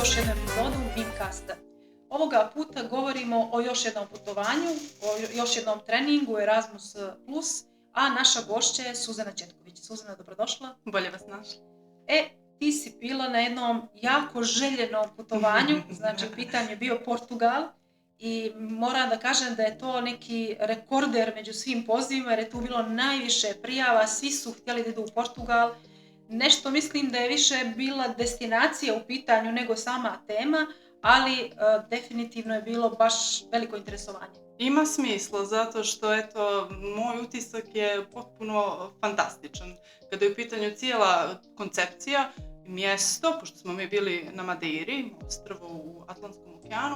još jednu epizodu Bigcasta. Ovoga puta govorimo o još jednom putovanju, o još jednom treningu Erasmus+, a naša gošća je Suzana Četković. Suzana, dobrodošla. Bolje vas našla. Ti si bila na jednom jako željenom putovanju, znači u pitanju je bio Portugal i moram da kažem da je to neki rekorder među svim pozivima jer je tu bilo najviše prijava, svi su htjeli da idu u Portugal. Nešto mislim da je više bila destinacija u pitanju nego sama tema, ali definitivno je bilo baš veliko interesovanje. Ima smisla, zato što moj utisak je potpuno fantastičan. Kada je u pitanju cijela koncepcija, mjesto, pošto smo mi bili na Madeiri, ostrvu u Atlantskom okeanu,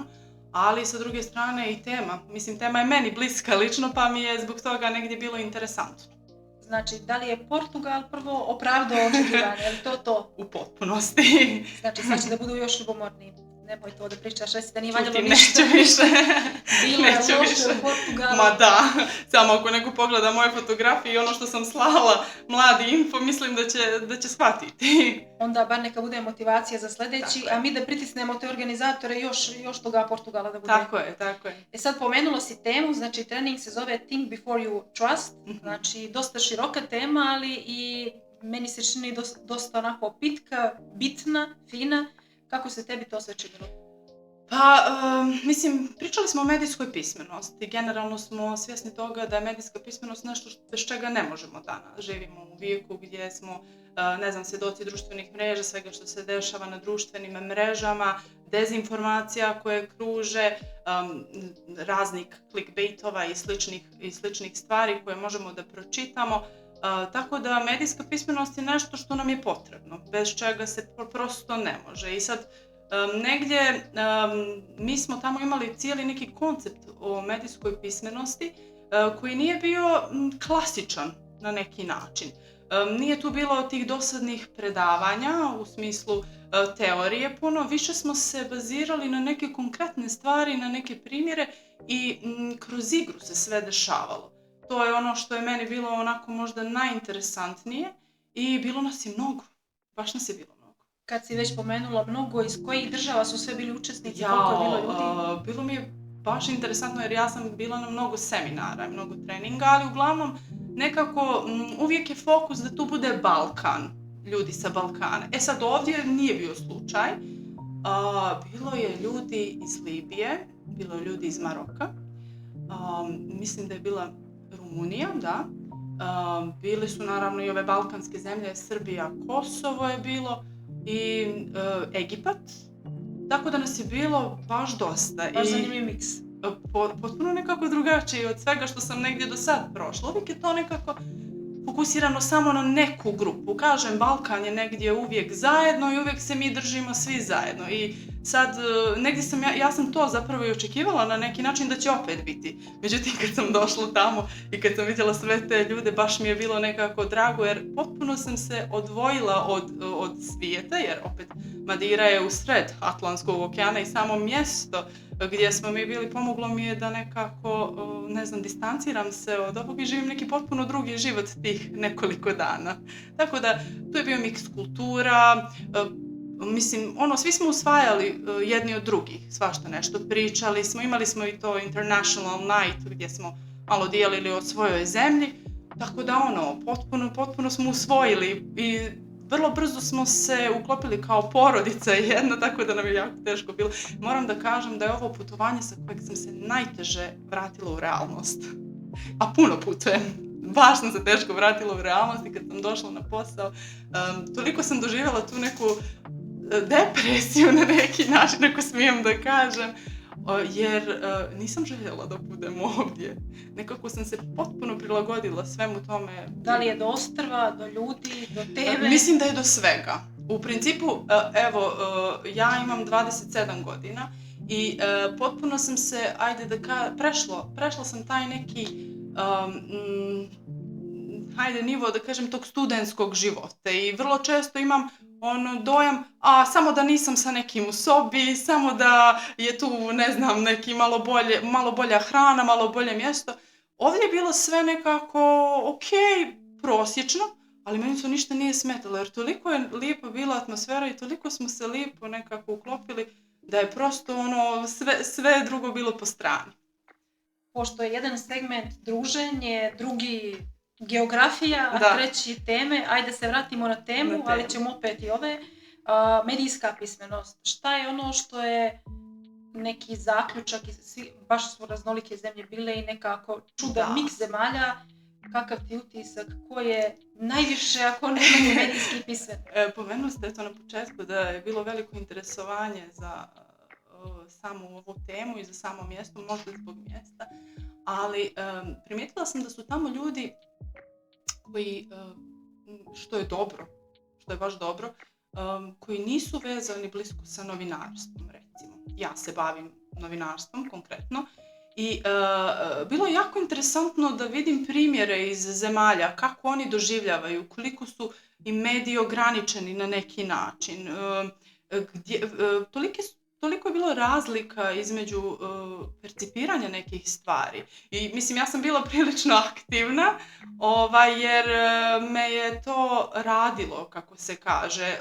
ali sa druge strane i tema. Mislim, tema je meni bliska lično, pa mi je zbog toga negdje bilo interesantno. Znači, da li je Portugal prvo opravdao očekivanje, je li to? U potpunosti. Znači, sad će da budu još ljubomorniji. Nemoj to da pričaš, reci da nije valjalo ništa. Neću više. Bilo je loše u Portugalu. Ma da, samo ako neko pogleda moje fotografije i ono što sam slala mladi info, mislim da će shvatiti. Onda bar neka bude motivacija za sljedeći, a mi da pritisnemo te organizatore još toga Portugala da bude. Tako je. Sad pomenula si temu, znači trening se zove Think Before You Trust, znači dosta široka tema, ali i meni se čini dosta onako pitka, bitna, fina. Kako se tebi to sve činilo? Pa, pričali smo o medijskoj pismenosti. Generalno smo svjesni toga da je medijska pismenost nešto bez čega ne možemo danas. Živimo u vijeku gdje smo, svjedoci društvenih mreža, svega što se dešava na društvenim mrežama, dezinformacija koje kruže, raznih clickbaitova i sličnih stvari koje možemo da pročitamo. Tako da medijska pismenost je nešto što nam je potrebno, bez čega se prosto ne može. I sad negdje mi smo tamo imali cijeli neki koncept o medijskoj pismenosti koji nije bio klasičan na neki način. Nije tu bilo tih dosadnih predavanja u smislu teorije puno, više smo se bazirali na neke konkretne stvari, na neke primjere i kroz igru se sve dešavalo. To je ono što je meni bilo onako možda najinteresantnije i bilo nas je mnogo, baš nas je bilo mnogo. Kad si već pomenula mnogo, iz kojih država su sve bili učesnici, koliko je bilo ljudi? Bilo mi je baš interesantno jer ja sam bila na mnogo seminara, mnogo treninga, ali uglavnom nekako uvijek je fokus da tu bude Balkan, ljudi sa Balkana. Sad ovdje nije bio slučaj, bilo je ljudi iz Libije, bilo je ljudi iz Maroka, mislim da je bila Rumunija, da. Bili su naravno i ove balkanske zemlje, Srbija, Kosovo je bilo i Egipat. Tako da nas je bilo baš dosta. Baš zanimljiv miks. Potpuno nekako drugačije od svega što sam negdje do sad prošla. Uvijek je to nekako fokusirano samo na neku grupu. Kažem, Balkan je negdje uvijek zajedno i uvijek se mi držimo svi zajedno. I sad, negdje ja sam to zapravo i očekivala na neki način da će opet biti. Međutim, kad sam došla tamo i kad sam vidjela sve te ljude, baš mi je bilo nekako drago jer potpuno sam se odvojila od svijeta, jer opet Madeira je u sred Atlantskog okeana i samo mjesto gdje smo mi bili pomoglo mi je da nekako, distanciram se od ovog i živim neki potpuno drugi život tih nekoliko dana. Tako da, tu je bio miks kultura, svi smo usvajali jedni od drugih, svašta nešto pričali smo, imali smo i to International Night gdje smo malo dijelili o svojoj zemlji, tako da potpuno smo usvojili i vrlo brzo smo se uklopili kao porodica jedna, tako da nam je jako teško bilo. Moram da kažem da je ovo putovanje sa kojeg sam se najteže vratila u realnost. A puno putujem. Baš sam se teško vratila u realnost i kad sam došla na posao, toliko sam doživjela tu neku depresiju na neki način, ako smijem da kažem, jer nisam željela da budem ovdje. Nekako sam se potpuno prilagodila svemu tome. Da li je do ostrva, do ljudi, do teme? Mislim da je do svega. U principu, ja imam 27 godina i potpuno sam se, prešla sam taj neki nivo, da kažem, tog studentskog života i vrlo često imam dojam, samo da nisam sa nekim u sobi, samo da je tu, neki malo bolja hrana, malo bolje mjesto. Ovdje je bilo sve nekako prosječno, ali meni to ništa nije smetalo, jer toliko je lijepa bila atmosfera i toliko smo se lijepo nekako uklopili da je prosto sve drugo bilo po strani. Pošto je jedan segment druženje, drugi geografija, a Da. treći teme, ajde se vratimo na temu, ali ćemo opet i ove. Medijska pismenost. Šta je ono što je neki zaključak, baš su raznolike zemlje bile i nekako čudan miks zemalja, kakav ti utisak, ko je najviše ako nemaju medijski pismen? Pomenuli ste to na početku da je bilo veliko interesovanje za samu ovu temu i za samo mjesto, možda zbog mjesta, ali primijetila sam da su tamo ljudi koji, što je dobro, što je baš dobro, koji nisu vezani blisko sa novinarstvom, recimo. Ja se bavim novinarstvom konkretno i bilo je jako interesantno da vidim primjere iz zemalja, kako oni doživljavaju, koliko su i mediji ograničeni na neki način, toliko je bilo razlika između percipiranja nekih stvari. I mislim, ja sam bila prilično aktivna, jer me je to radilo, kako se kaže.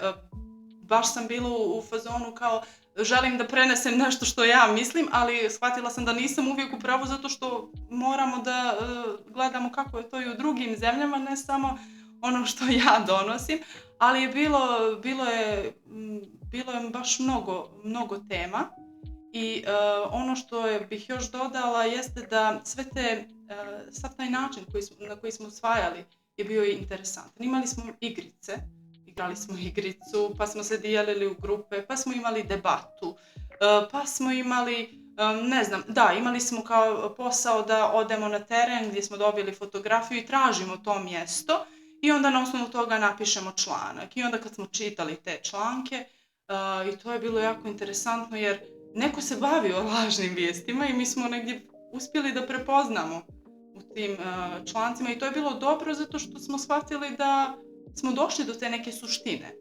Baš sam bila u fazonu kao želim da prenesem nešto što ja mislim, ali shvatila sam da nisam uvijek u pravu zato što moramo da gledamo kako je to i u drugim zemljama, ne samo ono što ja donosim, ali je bilo je baš mnogo tema i ono što bih još dodala jeste da sav taj način na koji smo usvajali je bio interesantan. Imali smo igrice, igrali smo igricu, pa smo se dijelili u grupe, pa smo imali debatu, pa smo imali, imali smo kao posao da odemo na teren gdje smo dobili fotografiju i tražimo to mjesto i onda na osnovu toga napišemo članak. I onda kad smo čitali te članke, i to je bilo jako interesantno jer neko se bavio lažnim vijestima i mi smo negdje uspjeli da prepoznamo u tim člancima i to je bilo dobro zato što smo shvatili da smo došli do te neke suštine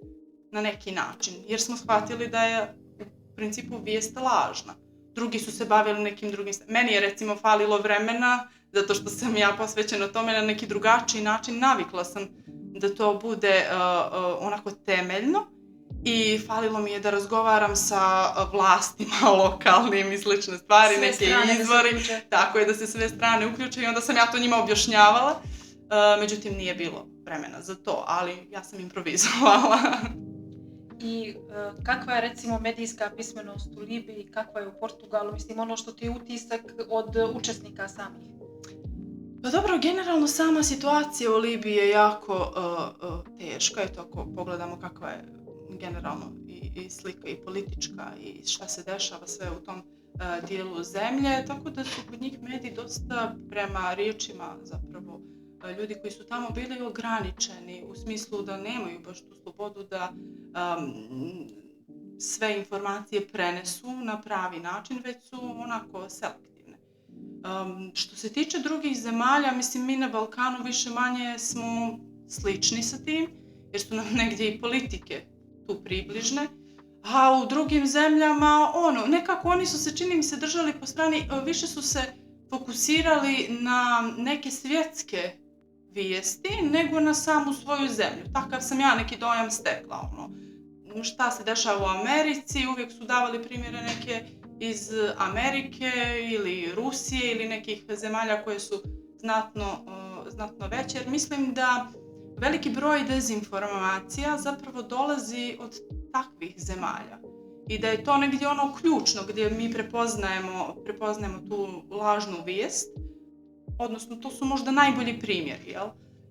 na neki način, jer smo shvatili da je u principu vijest lažna. Drugi su se bavili nekim drugim... Meni je recimo falilo vremena, zato što sam ja posvećena tome na neki drugačiji način. Navikla sam da to bude onako temeljno i falilo mi je da razgovaram sa vlastima lokalnim i slične stvari, sve neke izvori. Tako je, da se sve strane uključe i onda sam ja to njima objašnjavala. Međutim, nije bilo vremena za to, ali ja sam improvizovala. I kakva je recimo medijska pismenost u Libiji, kakva je u Portugalu, mislim ono što ti je utisak od učesnika samih? Pa dobro, generalno sama situacija u Libiji je jako teška i to ako pogledamo kakva je generalno i slika i politička i šta se dešava sve u tom dijelu zemlje, tako da su kod njih mediji dosta prema riječima zapravo ljudi koji su tamo bili ograničeni u smislu da nemaju baš tu slobodu da sve informacije prenesu na pravi način, već su onako selektivne. Što se tiče drugih zemalja, mislim mi na Balkanu više manje smo slični sa tim, jer su nam negdje i politike tu približne, a u drugim zemljama nekako oni su se, čini mi se, držali po strani, više su se fokusirali na neke svjetske vijesti nego na samu svoju zemlju. Takav sam ja neki dojam stekla. Šta se dešava u Americi, uvijek su davali primjere neke iz Amerike ili Rusije ili nekih zemalja koje su znatno veće, jer mislim da veliki broj dezinformacija zapravo dolazi od takvih zemalja i da je to negdje ono ključno gdje mi prepoznajemo tu lažnu vijest, odnosno to su možda najbolji primjeri, jel?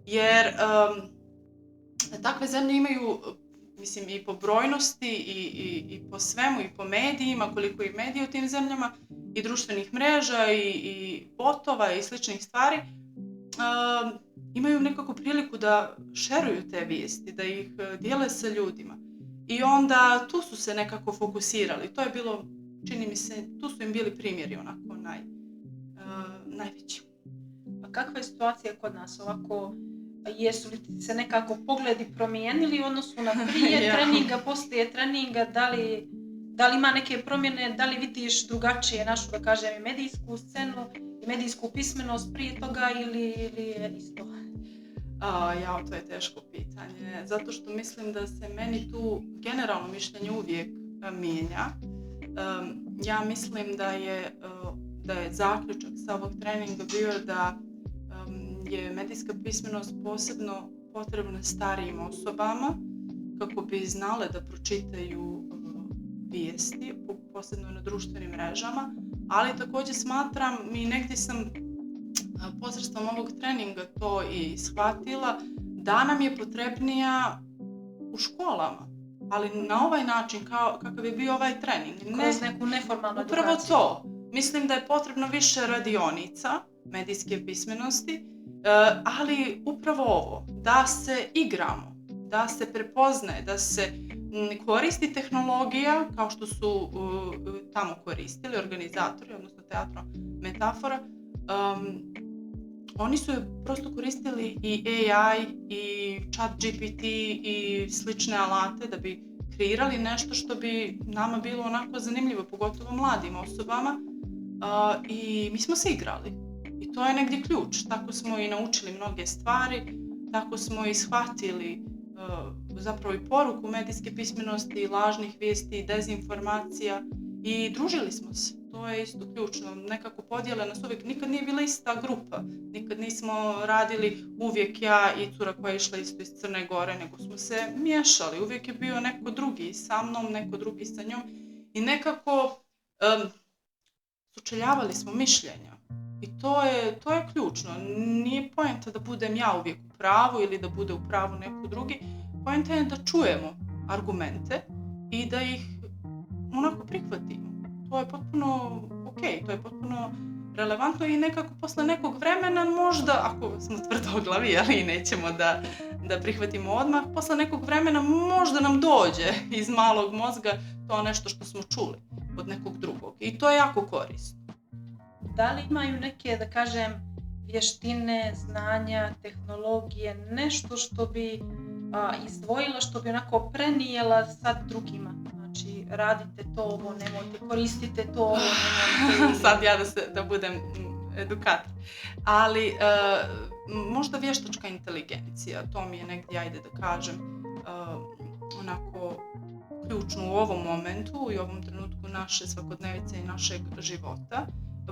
Jer takve zemlje imaju, mislim, i po brojnosti i po svemu i po medijima, koliko i medija u tim zemljama i društvenih mreža i botova i sličnih stvari, imaju nekako priliku da šeruju te vijesti, da ih dijele sa ljudima. I onda tu su se nekako fokusirali. To je bilo, čini mi se, tu su im bili primjeri onako najveći. A kakva je situacija kod nas ovako? Jesu li se nekako pogledi promijenili u odnosu na prije treninga, poslije treninga? Da li ima neke promjene? Da li vidiš drugačije našu, da kažem, medijsku scenu i medijsku pismenost prije toga ili je isto? To je teško pitanje, zato što mislim da se meni tu generalno mišljenje uvijek mijenja. Ja mislim da je zaključak sa ovog treninga bio da je medijska pismenost posebno potrebna starijim osobama kako bi znale da pročitaju vijesti, posebno na društvenim mrežama, ali također smatram i negdje sam posredstvom ovog treninga to i shvatila da nam je potrebnija u školama, ali na ovaj način kakav je bio ovaj trening. Kroz neku neformalnu edukaciju. Upravo to. Mislim da je potrebno više radionica medijske pismenosti, ali upravo ovo, da se igramo, da se prepoznaje, da se koristi tehnologija kao što su tamo koristili organizatori, odnosno teatro Metafora. Oni su prosto koristili i AI i ChatGPT i slične alate da bi kreirali nešto što bi nama bilo onako zanimljivo, pogotovo mladim osobama. I mi smo se igrali. I to je negdje ključ. Tako smo i naučili mnoge stvari, tako smo i shvatili zapravo i poruku medijske pismenosti, lažnih vijesti, dezinformacija i družili smo se. To je isto ključno. Nekako podijele nas uvijek. Nikad nije bila ista grupa. Nikad nismo radili uvijek ja i cura koja je išla isto iz Crne Gore, nego smo se miješali. Uvijek je bio neko drugi sa mnom, neko drugi sa njom. I nekako sučeljavali smo mišljenja. I to je ključno. Nije poenta da budem ja uvijek u pravu ili da bude u pravu neko drugi. Poenta je da čujemo argumente i da ih onako prihvatimo. To je potpuno okej, to je potpuno relevantno i nekako posle nekog vremena možda, ako smo tvrdoglavi, ali nećemo da prihvatimo odmah, posle nekog vremena možda nam dođe iz malog mozga to nešto što smo čuli od nekog drugog i to je jako korisno. Da li imaju neke, da kažem, vještine, znanja, tehnologije, nešto što bi izdvojila, što bi onako prenijela sad drugima? Znači, radite to, ovo nemojte, koristite to, ovo nemojte. Sad ja da budem edukator. Ali možda vještačka inteligencija, to mi je negdje, ajde da kažem, onako ključno u ovom momentu i u ovom trenutku naše svakodnevice i našeg života.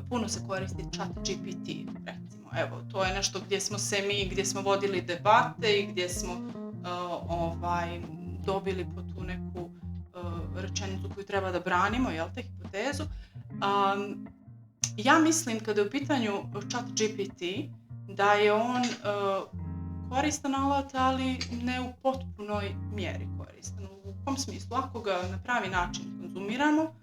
Puno se koristi ChatGPT, recimo. Evo, to je nešto gdje smo vodili debate i gdje smo dobili po tu neku rečenicu koju treba da branimo, te hipotezu. Ja mislim kada je u pitanju ChatGPT da je on koristan alat, ali ne u potpunoj mjeri koristan. U kom smislu? Ako ga na pravi način konzumiramo,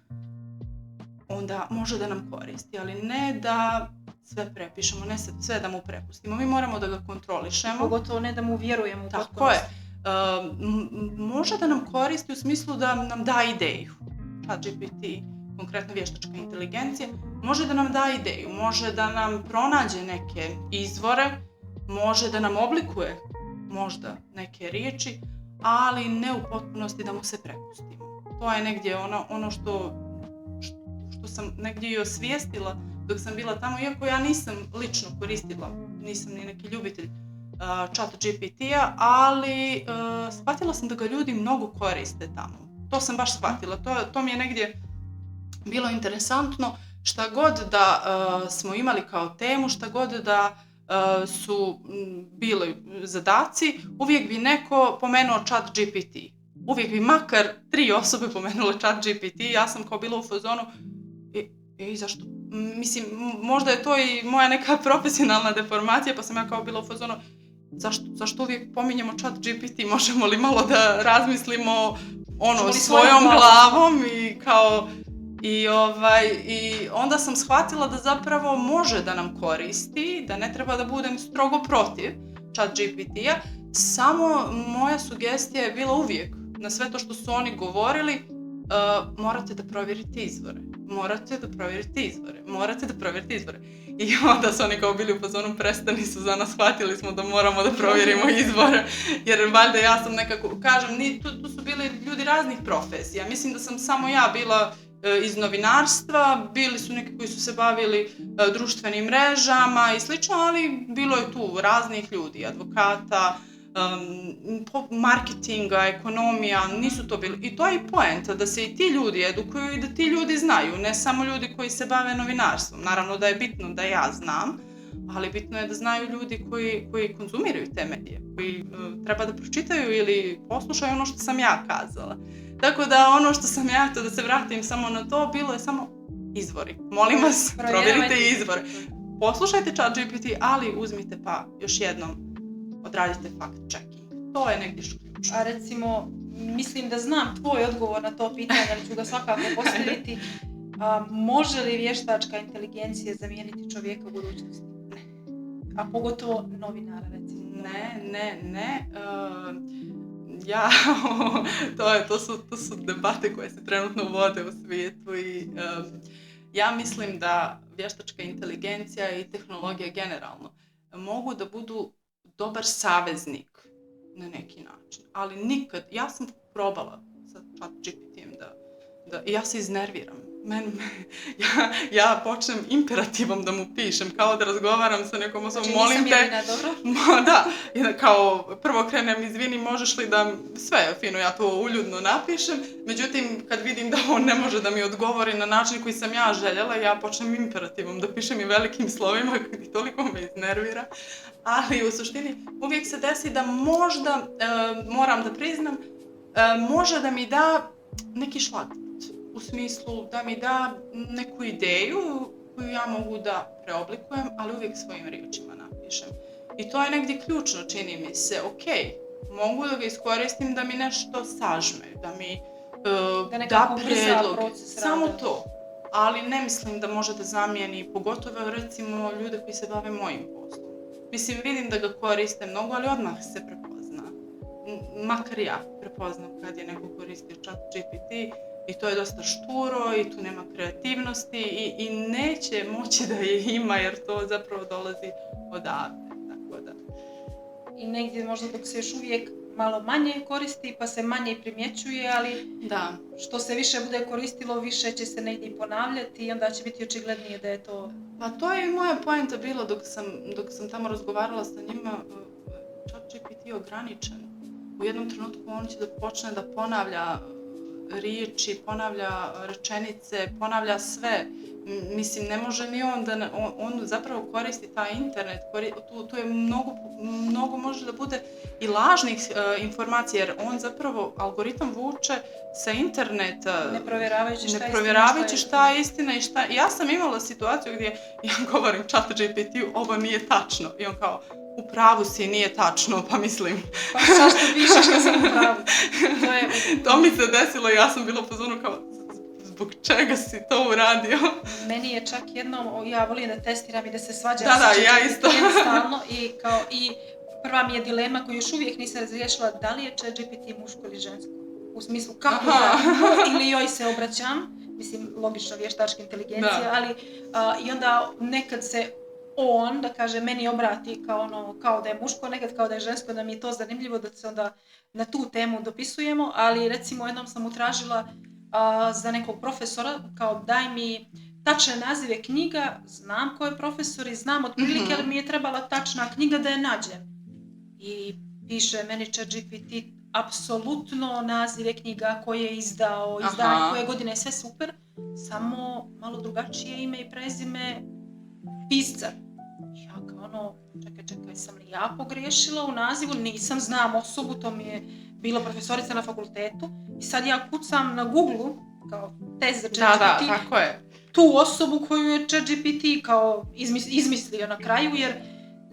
onda može da nam koristi, ali ne da sve prepišemo, ne sve da mu prepustimo. Mi moramo da ga kontrolišemo. Pogotovo ne da mu vjerujemo u potpunosti. Tako je. Može da nam koristi u smislu da nam da ideju. ChatGPT, konkretno vještačka inteligencija, može da nam da ideju, može da nam pronađe neke izvore, može da nam oblikuje možda neke riječi, ali ne u potpunosti da mu se prepustimo. To je negdje ono što sam negdje i osvijestila dok sam bila tamo, iako ja nisam lično koristila, nisam ni neki ljubitelj ChatGPT-a, ali shvatila sam da ga ljudi mnogo koriste tamo. To sam baš shvatila, to mi je negdje bilo interesantno, šta god da smo imali kao temu, šta god da su bili zadaci, uvijek bi neko pomenuo ChatGPT. Uvijek bi makar 3 osobe pomenule ChatGPT, ja sam kao bila u fazonu, zašto? Mislim, možda je to i moja neka profesionalna deformacija, pa sam ja kao bila u fazonu, zašto uvijek pominjemo ChatGPT, možemo li malo da razmislimo svojom glavom i onda sam shvatila da zapravo može da nam koristi, da ne treba da budem strogo protiv ChatGPT-a, samo moja sugestija je bila uvijek na sve to što su oni govorili, morate da provjerite izvore. I onda su oni kao bili u fazonu, prestani Suzana, shvatili smo da moramo da provjerimo izvore, jer valjda ja sam nekako, kažem, tu su bili ljudi raznih profesija. Mislim da sam samo ja bila iz novinarstva, bili su neki koji su se bavili društvenim mrežama i slično, ali bilo je tu raznih ljudi, advokata, marketinga, ekonomija, nisu to bili. I to je i poenta, da se i ti ljudi edukuju i da ti ljudi znaju, ne samo ljudi koji se bave novinarstvom. Naravno da je bitno da ja znam, ali bitno je da znaju ljudi koji konzumiraju te medije, koji treba da pročitaju ili poslušaju ono što sam ja kazala. Tako da ono što sam ja, to da se vratim samo na to, bilo je samo izvori. Molim vas, provjerite izvore. Poslušajte ChatGPT, ali uzmite pa još jednom odradite fact checking. To je negdje ključno. A recimo, mislim da znam tvoj odgovor na to pitanje, ali ću ga svakako postaviti. Može li vještačka inteligencija zamijeniti čovjeka u budućnosti? Ne. A pogotovo novinara, recimo. Ne. To su debate koje se trenutno vode u svijetu i ja mislim da vještačka inteligencija i tehnologija generalno mogu da budu dobar saveznik na neki način, ali nikad, ja sam probala sa ChatGPT-em da ja se iznerviram. Ja počnem imperativom da mu pišem, kao da razgovaram sa nekom osobom, znači, molim te... Jelena, dobro? Da, kao prvo krenem, izvini, možeš li da sve fino ja to uljudno napišem, međutim, kad vidim da on ne može da mi odgovori na način koji sam ja željela, ja počnem imperativom da pišem i velikim slovima i toliko me iznervira, ali u suštini uvijek se desi da možda, moram da priznam, može da mi da neki šlagvort. U smislu da mi da neku ideju koju ja mogu da preoblikujem, ali uvijek svojim riječima napišem. I to je negdje ključno, čini mi se. Ok, mogu da ga iskoristim da mi nešto sažme, da mi da predlog, samo to. Ali ne mislim da može da zamijeni, pogotovo recimo ljude koji se bave mojim poslom. Mislim, vidim da ga koriste mnogo, ali odmah se prepozna. Makar ja prepoznam kad je neko koristio ChatGPT, i to je dosta šturo i tu nema kreativnosti i neće moći da je ima jer to zapravo dolazi odavde. Tako da. I negdje možda dok se još uvijek malo manje koristi pa se manje primjećuje, ali da. Što se više bude koristilo, više će se negdje ponavljati i onda će biti očiglednije da je to... Pa to je i moja poenta bilo dok sam tamo razgovarala sa njima. ChatGPT je ograničen. U jednom trenutku on će da počne da ponavlja riječi, ponavlja rečenice, ponavlja sve. Mislim, ne može ni on da... On zapravo koristi taj internet, tu je mnogo može da bude i lažnih informacija, jer on zapravo algoritam vuče sa interneta, ne provjeravajući šta je istina i šta... Ja sam imala situaciju gdje ja govorim ChatGPT-u, ovo nije tačno. I on kao, u pravu si, nije tačno, pa mislim... Pa zašto pišeš kad sam u pravu? To mi se desilo i ja sam bila u fazonu kao, zbog čega si to uradio? Meni je čak jednom, ja volim da testiram i da se svađam ja isto. Jednostavno i prva mi je dilema koju još uvijek nisam razriješila, da li je ChatGPT muško ili žensko? U smislu kako da ili joj se obraćam, mislim logično vještačka inteligencija, ali i onda nekad se on, da kaže, meni obrati kao da je muško, nekad kao da je žensko, da mi je to zanimljivo da se onda na tu temu dopisujemo, ali recimo jednom sam utražila za nekog profesora, kao daj mi tačne nazive knjiga, znam ko je profesor i znam otprilike, ali mi je trebala tačna knjiga da je nađem. I piše meni ChatGPT apsolutno nazive knjiga koje je izdao, koje godine, sve super, samo malo drugačije ime i prezime pisca. Ja kao čekaj, sam li ja pogriješila u nazivu? Nisam, znam osobu, to mi je bila profesorica na fakultetu i sad ja kucam na Google kao test za ChatGPT. Da, tako je. Tu osobu koju je ChatGPT kao izmislio na kraju, jer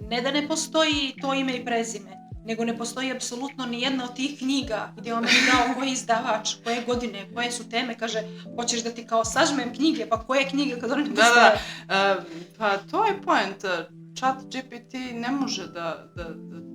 ne da ne postoji to ime i prezime, nego ne postoji apsolutno ni jedna od tih knjiga gdje on meni dao koji je izdavač, koje godine, koje su teme, kaže, hoćeš da ti kao sažmem knjige, pa koje knjige kad one ne postoje? Pa to je point. ChatGPT ne može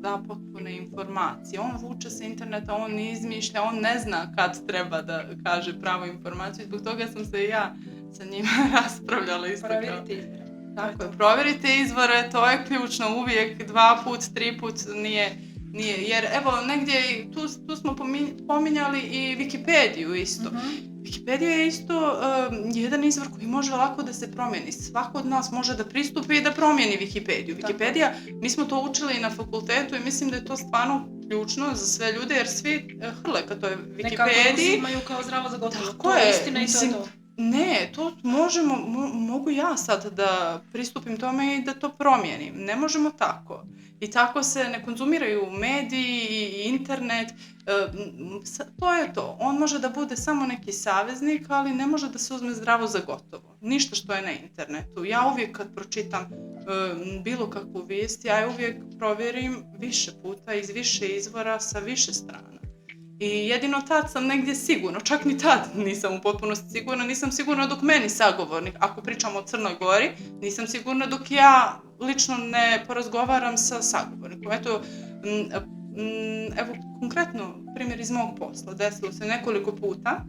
da potpune informacije. On vuče sa interneta, on izmišlja, on ne zna kad treba da kaže pravu informaciju. Zbog toga sam se i ja sa njima raspravljala isto. Provjerite izvore. Tako je, provjerite izvore, to je ključno, uvijek 2 put, 3 put nije, jer evo negdje tu smo pominjali i Wikipediju isto. Wikipedija je isto jedan izvor koji može lako da se promijeni. Svako od nas može da pristupi i da promijeni Wikipediju. Wikipedija, mi smo to učili na fakultetu i mislim da je to stvarno ključno za sve ljude, jer svi hrle kad to je Wikipediji. Nekako uzimaju kao zdravo za gotovo. Tako to je je, istina mislim, i to je to. Ne, to mogu ja sad da pristupim tome i da to promijenim. Ne možemo tako. I tako se ne konzumiraju mediji i internet. To je to. On može da bude samo neki saveznik, ali ne može da se uzme zdravo za gotovo. Ništa što je na internetu. Ja uvijek kad pročitam bilo kakvu vijest, ja je uvijek provjerim više puta iz više izvora sa više strana. I jedino tad sam negdje sigurna, čak ni tad nisam u potpunosti sigurna, nisam sigurna dok meni sagovornik, ako pričamo o Crnoj Gori, nisam sigurna dok ja lično ne porazgovaram sa sagovornikom. Evo konkretno primjer iz mog posla, desilo se nekoliko puta,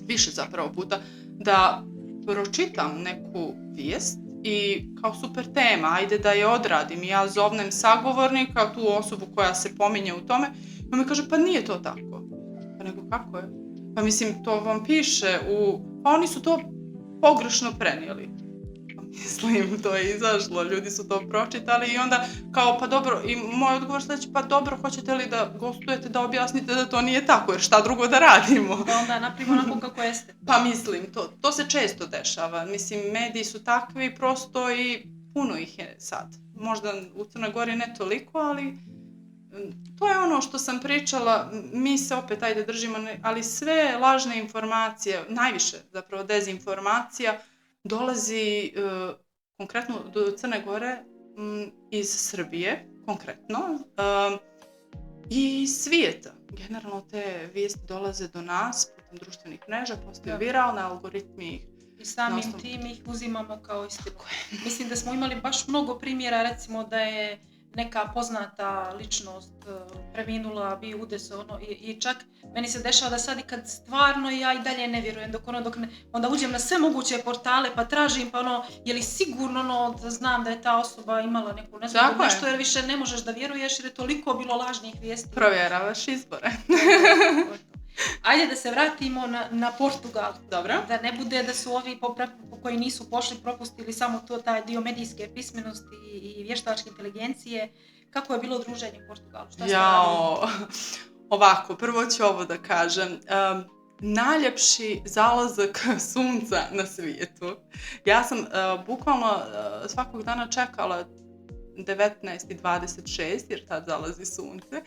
više zapravo puta, da pročitam neku vijest i kao super tema, ajde da je odradim i ja zovnem sagovornika, tu osobu koja se pominje u tome, i on mi kaže, pa nije to tako. Pa nego, kako je? Pa mislim, to vam piše pa oni su to pogrešno prenijeli. Pa mislim, to je izašlo, ljudi su to pročitali i onda kao, pa dobro, i moj odgovor sljedeći, pa dobro, hoćete li da gostujete, da objasnite da to nije tako, jer šta drugo da radimo? Da onda napravimo onako kako jeste. Pa mislim, to se često dešava. Mislim, mediji su takvi prosto i puno ih je sad. Možda u Crnoj Gori ne toliko, ali to je ono što sam pričala, mi se opet ajde držimo, ali sve lažne informacije, najviše zapravo dezinformacija, dolazi konkretno do Crne Gore iz Srbije, konkretno, i iz svijeta. Generalno te vijesti dolaze do nas putem društvenih mreža, postaju viralne, algoritmi ih i samim tim ih uzimamo kao istinu. Mislim da smo imali baš mnogo primjera, recimo da je neka poznata ličnost preminula, bio udes, i čak meni se dešava da sad i kad stvarno ja i dalje ne vjerujem, onda uđem na sve moguće portale pa tražim, pa je li sigurno da znam da je ta osoba imala neku nešto, jer više ne možeš da vjeruješ jer je toliko bilo lažnih vijesti. Provjeravaš izbore. Ajde da se vratimo na Portugal. Dobro. Da ne bude da su ovi koji nisu pošli propustili samo taj dio medijske pismenosti i vještačke inteligencije. Kako je bilo druženje u Portugalu? Šta ste radili? Ovako, prvo ću ovo da kažem. Najljepši zalazak sunca na svijetu. Ja sam bukvalno svakog dana čekala 19:26 jer tad zalazi sunce.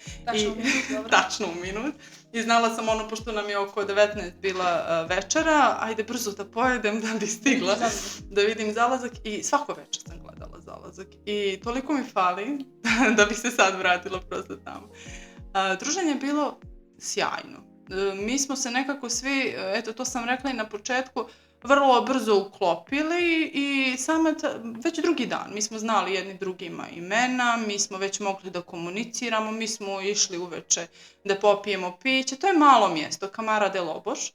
Tačno u minut. I znala sam pošto nam je oko 19 bila večera, ajde brzo da pojedem da bi stigla da vidim zalazak i svako večer sam gledala zalazak. I toliko mi fali da bi se sad vratila prosto tamo. Druženje je bilo sjajno. Mi smo se nekako svi, to sam rekla i na početku, vrlo brzo uklopili i već drugi dan mi smo znali jedni drugima imena, mi smo već mogli da komuniciramo, mi smo išli uveče da popijemo piće. To je malo mjesto, Camara de Lobos,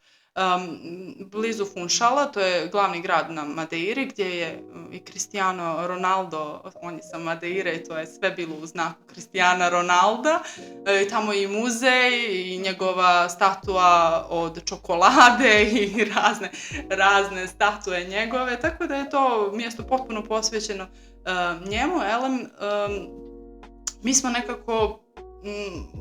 blizu Funchala, to je glavni grad na Madeiri gdje je i Cristiano Ronaldo, on je sa Madeire i to je sve bilo u znaku Cristiana Ronalda. Tamo je i muzej i njegova statua od čokolade i razne statue njegove, tako da je to mjesto potpuno posvećeno njemu. Mi smo nekako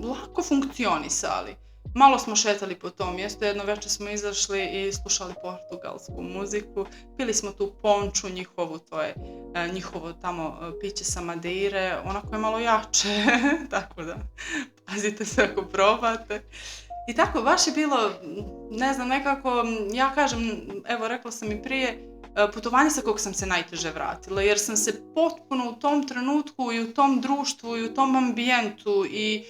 lako funkcionisali. Malo smo šetali po tom mjestu, jedno večer smo izašli i slušali portugalsku muziku, pili smo tu ponču njihovu, to je njihovo tamo piće sa Madeire, onako je malo jače, tako da pazite se ako probate. I tako, baš je bilo, ne znam, nekako, ja kažem, evo rekla sam i prije, putovanje sa kog sam se najteže vratila, jer sam se potpuno u tom trenutku i u tom društvu i u tom ambijentu i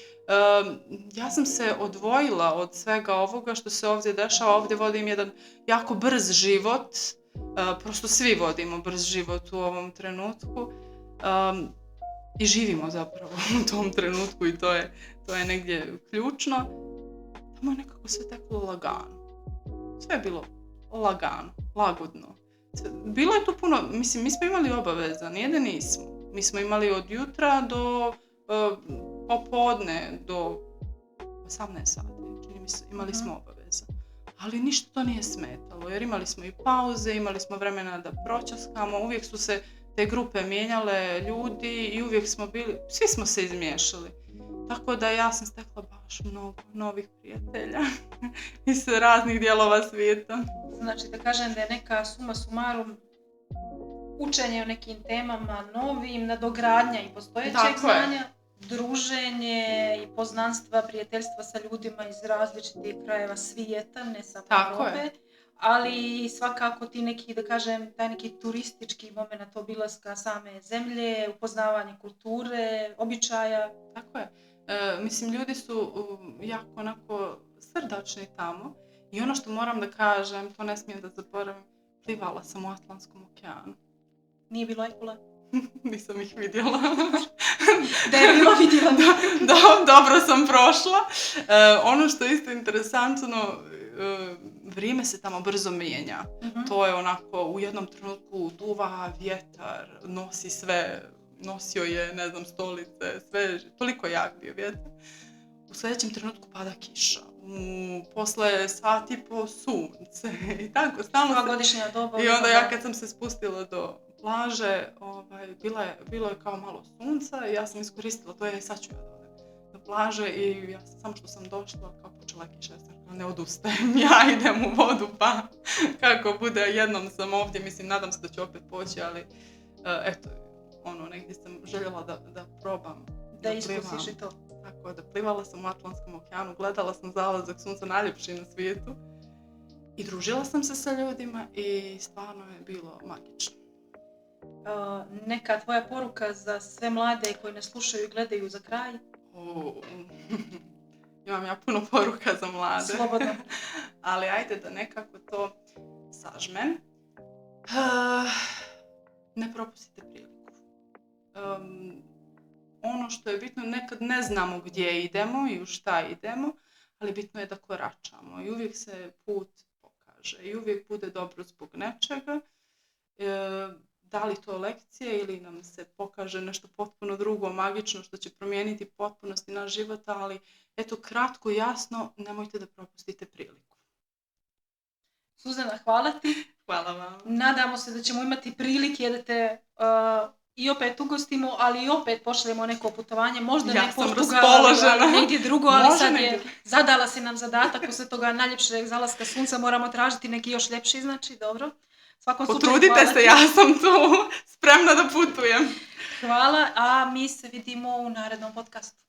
ja sam se odvojila od svega ovoga što se ovdje dešava. Ovdje vodim jedan jako brz život, prosto svi vodimo brz život u ovom trenutku i živimo zapravo u tom trenutku i to je negdje ključno. Tamo je nekako sve teklo lagano. Sve je bilo lagano, lagodno. Bilo je tu puno, mislim, mi smo imali obaveza, nijedan nismo. Mi smo imali od jutra do popodne do 18 sati, čini mi se, imali smo obaveza. ali ništa to nije smetalo, jer imali smo i pauze, imali smo vremena da proćaskamo, uvijek su se te grupe mijenjale ljudi i uvijek smo bili, svi smo se izmiješali. Tako da ja sam stekla baš mnogo novih prijatelja iz raznih dijelova svijeta. Znači da kažem da je neka suma sumarum učenje o nekim temama novim, nadogradnja i postojećeg znanja, druženje i poznanstva, prijateljstva sa ljudima iz različitih krajeva svijeta, ne samo Europe, ali svakako ti neki, da kažem, taj neki turistički moment obilaska same zemlje, upoznavanje kulture, običaja. Tako je. Mislim, ljudi su jako onako srdačni tamo i ono što moram da kažem, to ne smijem da zaboravim, plivala sam u Atlantskom okeanu. Nije bilo ajkula? Nisam ih vidjela. Da je bilo vidjela. Dobro sam prošla. Ono što je isto interesantno, vrijeme se tamo brzo mijenja. To je onako, u jednom trenutku duva vjetar, nosi sve, nosio je, ne znam, stolice, sve, toliko jak bio vjetar. U sljedećem trenutku pada kiša. Posle sat i po sunce i tako, stalno se... godišnja doba. I onda ja kad sam se spustila do plaže, bilo je kao malo sunca i ja sam iskoristila to, i sad ću ja do plaže i ja samo što sam došla, kao počela kiša, ja sam rekla, ne odustajem, ja idem u vodu, pa kako bude, jednom sam ovdje, mislim, nadam se da ću opet poći, ali eto, negdje sam željela da probam. Da iskusiš i to. Tako da, plivala sam u Atlantskom okeanu, gledala sam zalazak sunca, najljepši na svijetu i družila sam se sa ljudima i stvarno je bilo magično. Neka tvoja poruka za sve mlade koji nas slušaju i gledaju za kraj? Imam ja puno poruka za mlade. Slobodno. Ali ajde da nekako to sažmem. Ne propustite priliku. Ono što je bitno, nekad ne znamo gdje idemo i u šta idemo, ali bitno je da koračamo i uvijek se put pokaže i uvijek bude dobro zbog nečega. Da li to lekcije ili nam se pokaže nešto potpuno drugo, magično, što će promijeniti potpunosti naš život, ali eto, kratko, jasno, nemojte da propustite priliku. Suzana, hvala ti. Hvala vam. Nadamo se da ćemo imati prilike da te i opet ugostimo, ali i opet pošaljemo neko putovanje, možda ne Portugal, ali negdje drugo, ali sad je, zadala si nam zadatak, posle toga najljepšeg zalaska sunca moramo tražiti neki još ljepši, znači, dobro. Potrudite se, ja sam tu, spremna da putujem. Hvala, a mi se vidimo u narednom podcastu.